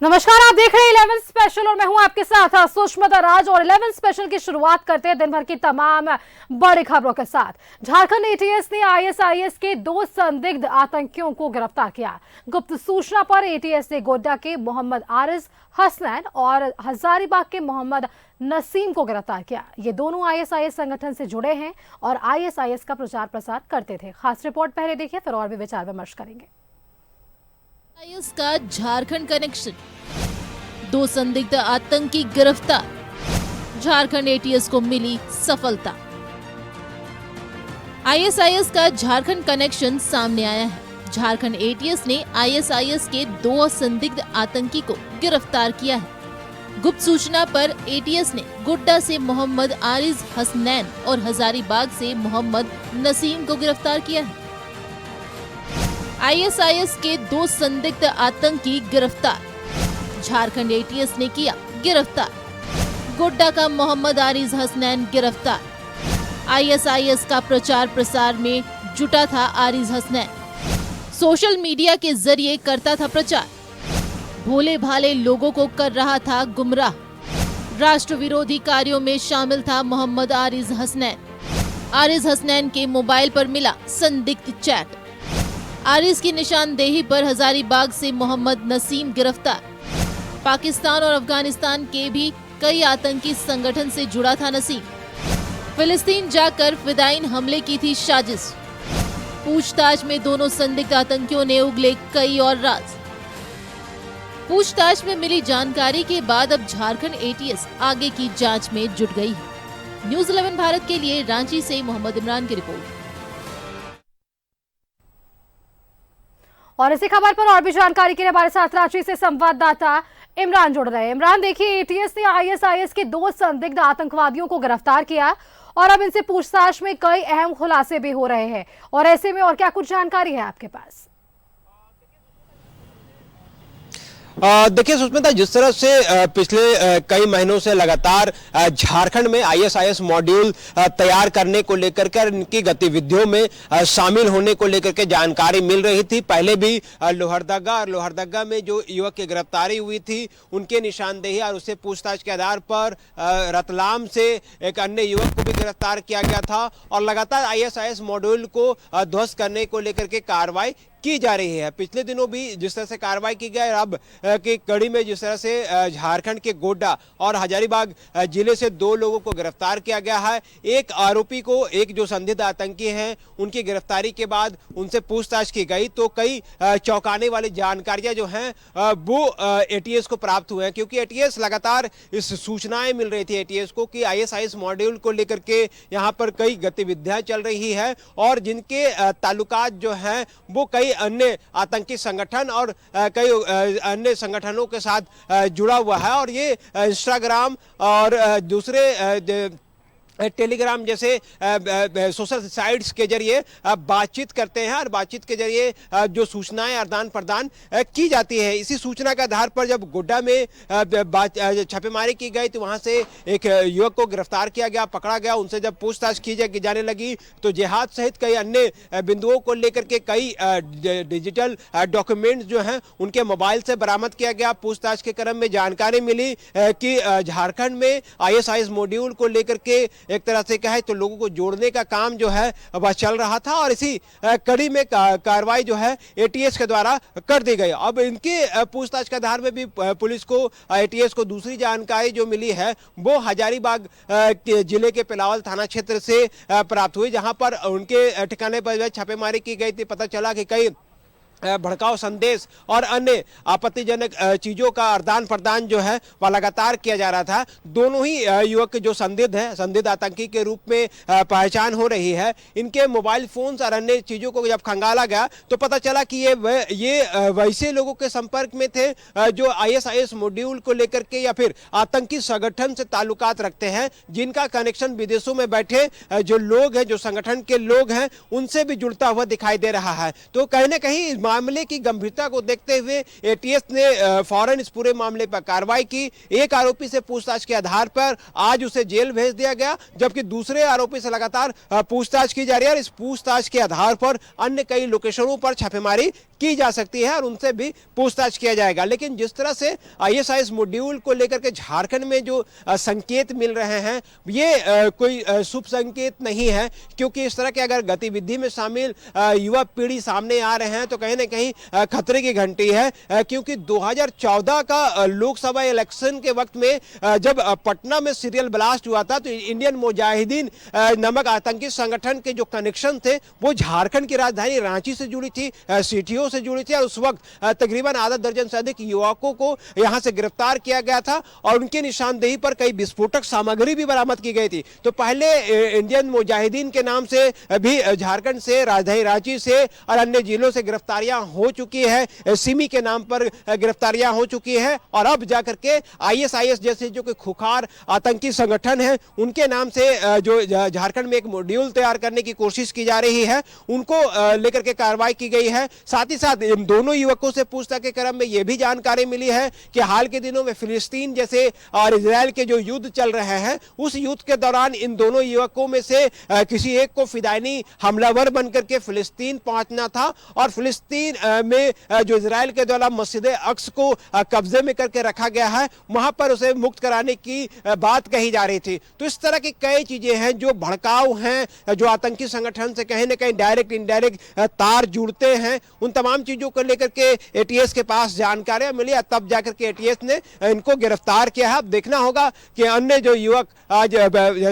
नमस्कार, आप देख रहे हैं 11 स्पेशल और मैं हूं आपके साथ सुषमा दराज। और 11 स्पेशल की शुरुआत करते हैं दिन भर की तमाम बड़ी खबरों के साथ। झारखंड एटीएस ने आईएसआईएस के 2 संदिग्ध आतंकियों को गिरफ्तार किया। गुप्त सूचना पर एटीएस ने गोड्डा के मोहम्मद आरिज हसनैन और हजारीबाग के मोहम्मद नसीम को गिरफ्तार किया। ये दोनों आईएसआईएस संगठन से जुड़े हैं और आईएसआईएस का प्रचार प्रसार करते थे। खास रिपोर्ट पहले देखिए, फिर और भी विचार विमर्श करेंगे। आईएस का झारखंड कनेक्शन, 2 संदिग्ध आतंकी गिरफ्तार, झारखंड एटीएस को मिली सफलता। आईएसआईएस का झारखंड कनेक्शन सामने आया है। झारखंड एटीएस ने आईएसआईएस के 2 संदिग्ध आतंकी को गिरफ्तार किया है। गुप्त सूचना पर एटीएस ने गोड्डा से मोहम्मद आरिज हसनैन और हजारीबाग से मोहम्मद नसीम को गिरफ्तार किया है। आईएसआईएस के 2 संदिग्ध आतंकी गिरफ्तार, झारखंड एटीएस ने किया गिरफ्तार। गोड्डा का मोहम्मद आरिज हसनैन गिरफ्तार। आईएसआईएस का प्रचार प्रसार में जुटा था आरिज हसनैन। सोशल मीडिया के जरिए करता था प्रचार, भोले भाले लोगों को कर रहा था गुमराह। राष्ट्र विरोधी कार्यों में शामिल था मोहम्मद आरिज हसनैन। आरिज हसनैन के मोबाइल पर मिला संदिग्ध चैट। आरिज की निशानदेही पर हजारीबाग से मोहम्मद नसीम गिरफ्तार। पाकिस्तान और अफगानिस्तान के भी कई आतंकी संगठन से जुड़ा था नसीम। फिलिस्तीन जाकर फिदायीन हमले की थी साजिश। पूछताछ में दोनों संदिग्ध आतंकियों ने उगले कई और राज। पूछताछ में मिली जानकारी के बाद अब झारखंड एटीएस आगे की जांच में जुट गई है। न्यूज़ 11 भारत के लिए रांची से मोहम्मद इमरान की रिपोर्ट। और इसी खबर पर और भी जानकारी के लिए हमारे साथ रांची से संवाददाता इमरान जुड़ रहे हैं। इमरान, देखिए, एटीएस ने आईएसआईएस के 2 संदिग्ध आतंकवादियों को गिरफ्तार किया और अब इनसे पूछताछ में कई अहम खुलासे भी हो रहे हैं। और ऐसे में और क्या कुछ जानकारी है आपके पास? देखिए सुष्मिता, जिस तरह से पिछले कई महीनों से लगातार झारखंड में आईएसआईएस मॉड्यूल तैयार करने को लेकर के इनकी गतिविधियों में शामिल होने को लेकर के जानकारी मिल रही थी। पहले भी लोहरदगा में जो युवक की गिरफ्तारी हुई थी, उनके निशानदेही और उससे पूछताछ के आधार पर रतलाम से एक अन्य युवक को भी गिरफ्तार किया गया था। और लगातार आईएसआईएस मॉड्यूल को ध्वस्त करने को लेकर के कार्रवाई की जा रही है। पिछले दिनों भी जिस तरह से कार्रवाई की गई, अब की कड़ी में जिस तरह से झारखंड के गोड्डा और हजारीबाग जिले से 2 लोगों को गिरफ्तार किया गया है। एक आरोपी को, एक जो संदिग्ध आतंकी हैं, उनकी गिरफ्तारी के बाद उनसे पूछताछ की गई तो कई चौंकाने वाली जानकारियां जो हैं वो एटीएस को प्राप्त हुए हैं। क्योंकि एटीएस लगातार इस सूचनाएं मिल रही थी एटीएस को कि आईएसआईएस मॉड्यूल को लेकर के यहाँ पर कई गतिविधियां चल रही है और जिनके ताल्लुकात जो हैं वो कई अन्य आतंकी संगठन और कई अन्य संगठनों के साथ जुड़ा हुआ है। और ये इंस्टाग्राम और दूसरे टेलीग्राम जैसे सोशल साइट्स के जरिए बातचीत करते हैं और बातचीत के जरिए जो सूचनाएं आदान प्रदान की जाती है। इसी सूचना के आधार पर जब गोड्डा में छापेमारी की गई तो वहां से एक युवक को गिरफ्तार किया गया, पकड़ा गया। उनसे जब पूछताछ की जाने लगी तो जिहाद सहित कई अन्य बिंदुओं को लेकर के कई डिजिटल डॉक्यूमेंट्स जो हैं उनके मोबाइल से बरामद किया गया। पूछताछ के क्रम में जानकारी मिली कि झारखंड में आईएसआईएस मॉड्यूल को लेकर के एक तरह से कहे तो लोगों को जोड़ने का काम जो है वह चल रहा था और इसी कड़ी में कार्रवाई जो है एटीएस के द्वारा कर दी गई। अब इनके पूछताछ के आधार में भी पुलिस को, एटीएस को दूसरी जानकारी जो मिली है वो हजारीबाग जिले के पिलावल थाना क्षेत्र से प्राप्त हुई, जहां पर उनके ठिकाने पर छापेमारी की गई थी। पता चला कि कई भड़काऊ संदेश और अन्य आपत्तिजनक चीजों का आदान प्रदान जो है वह लगातार किया जा रहा था। दोनों ही युवक जो संदिग्ध हैं, संदिग्ध आतंकी के रूप में पहचान हो रही है। इनके मोबाइल फोन्स और अन्य चीजों को जब खंगाला गया तो पता चला कि ये वैसे लोगों के संपर्क में थे जो आईएसआईएस मॉड्यूल को लेकर के या फिर आतंकी संगठन से ताल्लुकात रखते हैं, जिनका कनेक्शन विदेशों में बैठे जो लोग हैं, जो संगठन के लोग हैं, उनसे भी जुड़ता हुआ दिखाई दे रहा है। तो कहीं ना कहीं मामले की गंभीरता को देखते हुए एटीएस ने फौरन इस पूरे मामले पर कार्रवाई की। एक आरोपी से पूछताछ के आधार पर आज उसे जेल भेज दिया गया, जबकि दूसरे आरोपी से लगातार पूछताछ की जा रही है और इस पूछताछ के आधार पर अन्य कई लोकेशनों पर छापेमारी की जा सकती है और उनसे भी पूछताछ किया जाएगा। लेकिन जिस तरह से आईएसआईएस मॉड्यूल को लेकर के झारखंड में जो संकेत मिल रहे हैं, ये कोई शुभ संकेत नहीं है, क्योंकि इस तरह के अगर गतिविधि में शामिल युवा पीढ़ी सामने आ रहे हैं तो कहीं ना कहीं खतरे की घंटी है। क्योंकि 2014 का लोकसभा इलेक्शन के वक्त में जब पटना में सीरियल ब्लास्ट हुआ था तो इंडियन मुजाहिदीन नामक आतंकी संगठन के जो कनेक्शन थे वो झारखंड की राजधानी रांची से जुड़ी थी, सीटीओ से जुड़ी थी और उस वक्त तकरीबन आधा दर्जन से अधिक युवकों को यहां से गिरफ्तार किया गया था और उनकी निशानदेही पर कई विस्फोटक सामग्री भी बरामद की गई थी। तो पहले इंडियन मुजाहिदीन के नाम से भी झारखंड से, राजधानी रांची से और अन्य जिलों से गिरफ्तारियां हो चुकी है, सिमी के नाम पर गिरफ्तारियां हो चुकी है और अब जाकर के आईएसआईएस जैसे जो कि खुखार आतंकी संगठन है उनके नाम से जो झारखंड में एक मॉड्यूल तैयार करने की कोशिश की जा रही है, उनको लेकर के कार्रवाई की गई है। साथ ही साथ इन दोनों युवकों से पूछताछ के क्रम में यह भी जानकारी मिली है कि हाल के दिनों में फिलिस्तीन जैसे और इजराइल के जो युद्ध चल रहे हैं उस युद्ध के दौरान इन दोनों युवकों में से किसी एक को फिदायनी हमलावर बनकर के फिलिस्तीन पहुंचना था और फिलिस्तीन में जो इजराइल के द्वारा मस्जिद अक्स को कब्जे में करके रखा गया है वहां पर उसे मुक्त कराने की बात कही जा रही थी। तो इस तरह की कई चीजें हैं जो भड़काऊ हैं, जो आतंकी संगठन से कहीं ना कहीं डायरेक्ट इनडायरेक्ट तार जुड़ते हैं, उन तमाम चीजों को लेकर के एटीएस के पास जानकारियां मिली, तब जाकर के एटीएस ने इनको गिरफ्तार किया है। अब देखना होगा कि अन्य जो युवक आज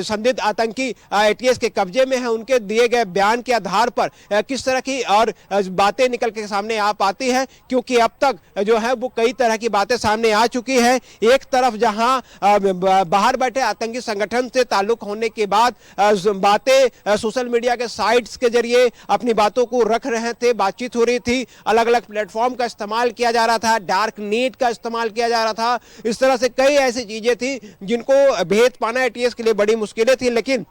संदिग्ध आतंकी एटीएस के कब्जे में हैं उनके दिए गए बयान के आधार पर किस तरह की और बातें निकल के सामने आ पाती है, क्योंकि अब तक जो है वो कई तरह की बातें सामने आ चुकी है। एक तरफ जहां बाहर बैठे आतंकी संगठन से ताल्लुक होने के बाद बातें सोशल मीडिया के साइट्स के जरिए अपनी बातों को रख रहे थे, बातचीत हो रही थी, अलग अलग प्लेटफॉर्म का इस्तेमाल किया जा रहा था, डार्क नेट का इस्तेमाल किया जा रहा था। इस तरह से कई ऐसी चीजें थी जिनको भेद पाना एटीएस के लिए बड़ी मुश्किलें थी, लेकिन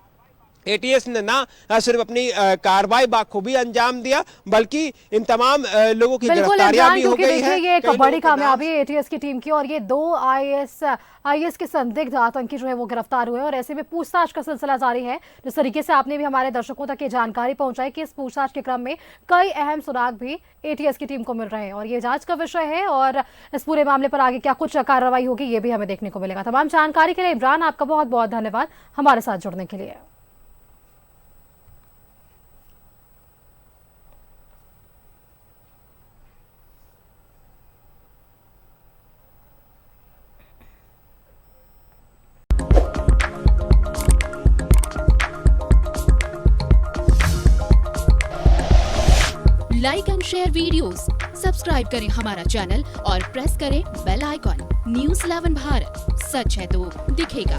एटीएस ने ना सिर्फ अपनी कार्रवाई बाखूबी अंजाम दिया बल्कि इन तमाम लोगों की गिरफ्तारियां भी हो गई है। ये एक बड़ी कामयाबी है एटीएस की टीम की और ये 2 आईएस के संदिग्ध आतंकी जो है वो गिरफ्तार हुए और ऐसे में पूछताछ का सिलसिला जारी है। जिस तरीके से आपने भी हमारे दर्शकों तक ये जानकारी पहुंचाई कि इस पूछताछ के क्रम में कई अहम सुराग भी एटीएस की टीम को मिल रहे हैं और ये जांच का विषय है और इस पूरे मामले पर आगे क्या कुछ कार्रवाई होगी ये भी हमें देखने को मिलेगा। तमाम जानकारी के लिए इमरान आपका बहुत बहुत धन्यवाद हमारे साथ जुड़ने के लिए। Like and share videos, subscribe करें हमारा चैनल और प्रेस करें बेल आइकॉन। न्यूज़ 11 भारत, सच है तो दिखेगा।